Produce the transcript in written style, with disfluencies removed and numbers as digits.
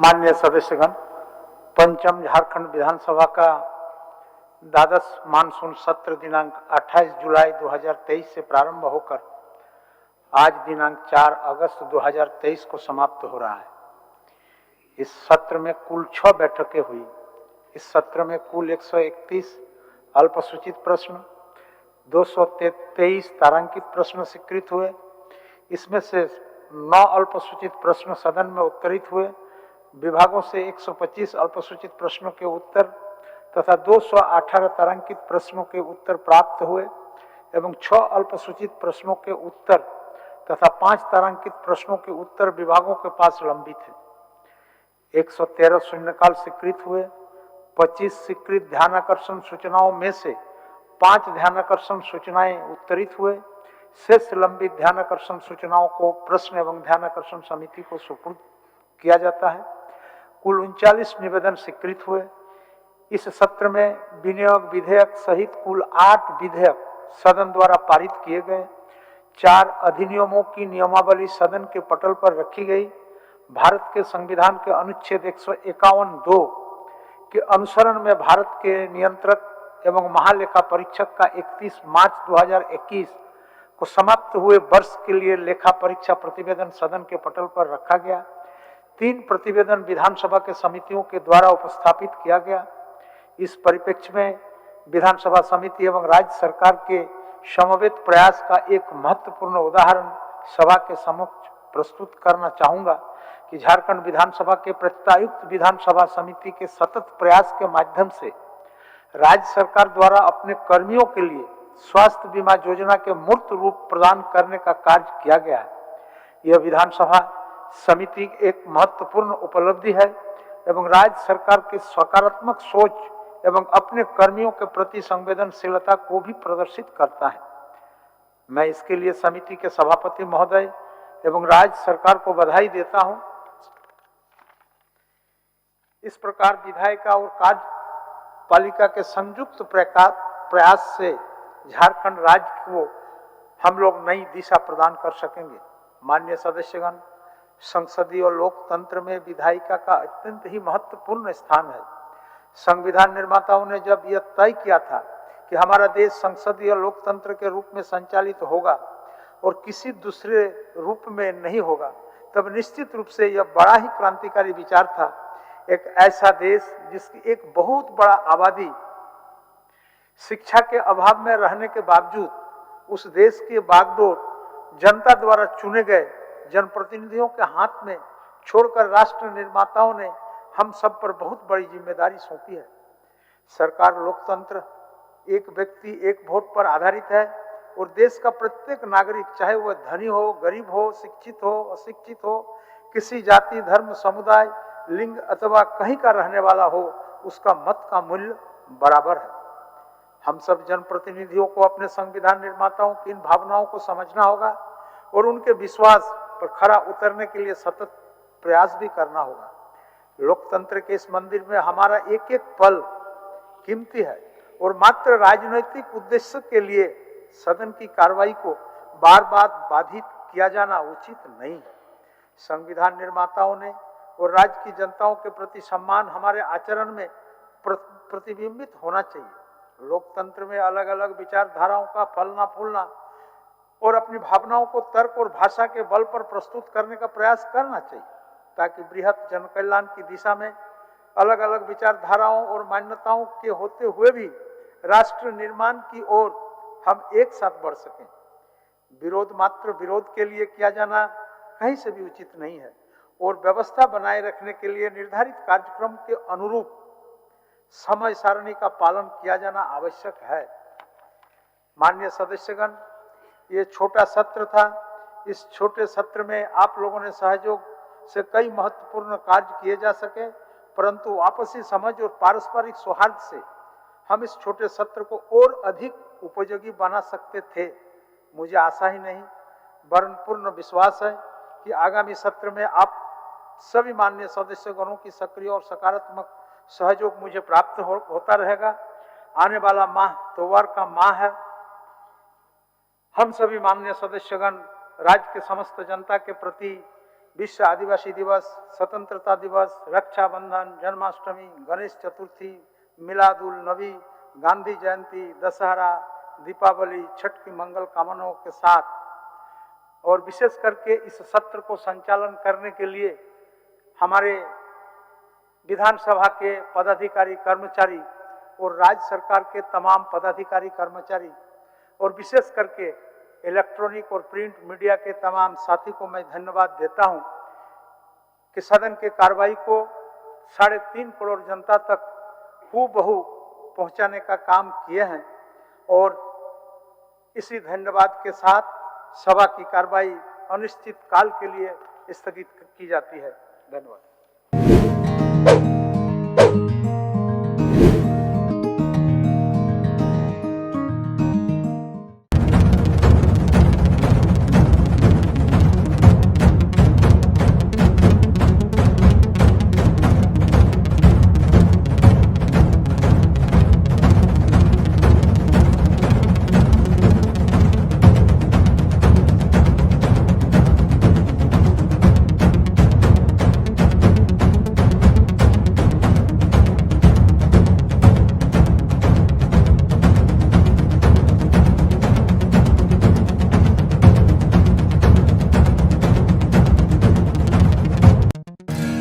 माननीय सदस्यगण, पंचम झारखंड विधानसभा का द्वादश मानसून सत्र दिनांक 28 जुलाई 2023 से प्रारंभ होकर आज दिनांक 4 अगस्त 2023 को समाप्त हो रहा है। इस सत्र में कुल 6 बैठकें हुई। इस सत्र में कुल 131 अल्पसूचित प्रश्न, 223 तारांकित प्रश्न स्वीकृत हुए। इसमें से 9 अल्पसूचित प्रश्न सदन में उत्तरित हुए। विभागों से 125 अल्पसूचित प्रश्नों के उत्तर तथा 218 तारांकित प्रश्नों के उत्तर प्राप्त हुए एवं 6 अल्पसूचित प्रश्नों के उत्तर तथा 5 तारांकित प्रश्नों के उत्तर विभागों के पास लंबित है। 113 शून्यकाल स्वीकृत हुए। 25 स्वीकृत ध्यानाकर्षण सूचनाओं में से 5 ध्यानाकर्षण सूचनाएं उत्तरित हुए। शेष लंबित ध्यानाकर्षण सूचनाओं को प्रश्न एवं ध्यानाकर्षण समिति को सुपुर्द किया जाता है। कुल 39 निवेदन स्वीकृत हुए। इस सत्र में विनियोग विधेयक सहित कुल 8 विधेयक सदन द्वारा पारित किए गए। 4 अधिनियमों की नियमावली सदन के पटल पर रखी गई। भारत के संविधान के अनुच्छेद 151(2) के अनुसरण में भारत के नियंत्रक एवं महालेखा परीक्षक का 31 मार्च 2021 को समाप्त हुए वर्ष के लिए लेखा परीक्षा प्रतिवेदन सदन के पटल पर रखा गया। 3 प्रतिवेदन विधानसभा के समितियों के द्वारा उपस्थापित किया गया। इस परिप्रेक्ष्य में विधानसभा समिति एवं राज्य सरकार के समवेत प्रयास का एक महत्वपूर्ण उदाहरण सभा के समक्ष प्रस्तुत करना चाहूंगा कि झारखंड विधानसभा के प्रत्यायुक्त विधानसभा समिति के सतत प्रयास के माध्यम से राज्य सरकार द्वारा अपने कर्मियों के लिए स्वास्थ्य बीमा योजना के मूर्त रूप प्रदान करने का कार्य किया गया है। यह विधानसभा समिति एक महत्वपूर्ण उपलब्धि है एवं राज्य सरकार के सकारात्मक सोच एवं अपने कर्मियों के प्रति संवेदनशीलता को भी प्रदर्शित करता है। मैं इसके लिए समिति के सभापति महोदय एवं राज्य सरकार को बधाई देता हूं। इस प्रकार विधायिका और कार्यपालिका के संयुक्त प्रयास से झारखंड राज्य को हम लोग नई दिशा प्रदान कर सकेंगे। माननीय सदस्यगण, संसदीय लोकतंत्र में विधायिका का अत्यंत ही महत्वपूर्ण स्थान है। संविधान निर्माताओं ने जब यह तय किया था कि हमारा देश संसदीय लोकतंत्र के रूप में संचालित होगा और किसी दूसरे रूप में नहीं होगा, तब निश्चित रूप से यह बड़ा ही क्रांतिकारी विचार था। एक ऐसा देश जिसकी एक बहुत बड़ा आबादी शिक्षा के अभाव में रहने के बावजूद उस देश के बागडोर जनता द्वारा चुने गए जनप्रतिनिधियों के हाथ में छोड़कर राष्ट्र निर्माताओं ने हम सब पर बहुत बड़ी जिम्मेदारी सौंपी है। सरकार लोकतंत्र एक व्यक्ति एक वोट पर आधारित है और देश का प्रत्येक नागरिक, चाहे वह धनी हो, गरीब हो, शिक्षित हो, अशिक्षित हो, किसी जाति, धर्म, समुदाय, लिंग अथवा कहीं का रहने वाला हो, उसका मत का मूल्य बराबर है। हम सब जनप्रतिनिधियों को अपने संविधान निर्माताओं की इन भावनाओं को समझना होगा और उनके विश्वास पर खरा उतरने के लिए सतत प्रयास भी करना होगा। लोकतंत्र के इस मंदिर में हमारा एक एक पल कीमती है और मात्र राजनीतिक उद्देश्य के लिए सदन की कार्रवाई को बार बार बाधित किया जाना उचित नहीं है। संविधान निर्माताओं ने और राज्य की जनताओं के प्रति सम्मान हमारे आचरण में प्रतिबिंबित होना चाहिए। लोकतंत्र में अलग अलग विचारधाराओं का फलना फूलना और अपनी भावनाओं को तर्क और भाषा के बल पर प्रस्तुत करने का प्रयास करना चाहिए, ताकि बृहत जन कल्याण की दिशा में अलग अलग विचारधाराओं और मान्यताओं के होते हुए भी राष्ट्र निर्माण की ओर हम एक साथ बढ़ सकें। विरोध मात्र विरोध के लिए किया जाना कहीं से भी उचित नहीं है और व्यवस्था बनाए रखने के लिए निर्धारित कार्यक्रम के अनुरूप समय सारणी का पालन किया जाना आवश्यक है। माननीय सदस्यगण, ये छोटा सत्र था। इस छोटे सत्र में आप लोगों ने सहयोग से कई महत्वपूर्ण कार्य किए जा सके, परंतु आपसी समझ और पारस्परिक सौहार्द से हम इस छोटे सत्र को और अधिक उपयोगी बना सकते थे। मुझे आशा ही नहीं वरन पूर्ण विश्वास है कि आगामी सत्र में आप सभी माननीय सदस्यगणों की सक्रिय और सकारात्मक सहयोग मुझे प्राप्त होता रहेगा। आने वाला माह त्योहार का माह है। हम सभी माननीय सदस्यगण राज्य के समस्त जनता के प्रति विश्व आदिवासी दिवस, स्वतंत्रता दिवस, रक्षाबंधन, जन्माष्टमी, गणेश चतुर्थी, मिलाद उल नबी, गांधी जयंती, दशहरा, दीपावली, छठ की मंगल कामनाओं के साथ और विशेष करके इस सत्र को संचालन करने के लिए हमारे विधानसभा के पदाधिकारी कर्मचारी और राज्य सरकार के तमाम पदाधिकारी कर्मचारी और विशेष करके इलेक्ट्रॉनिक और प्रिंट मीडिया के तमाम साथी को मैं धन्यवाद देता हूं कि सदन के कार्रवाई को 3.5 करोड़ जनता तक हूबहू पहुंचाने का काम किए हैं। और इसी धन्यवाद के साथ सभा की कार्रवाई अनिश्चित काल के लिए स्थगित की जाती है। धन्यवाद।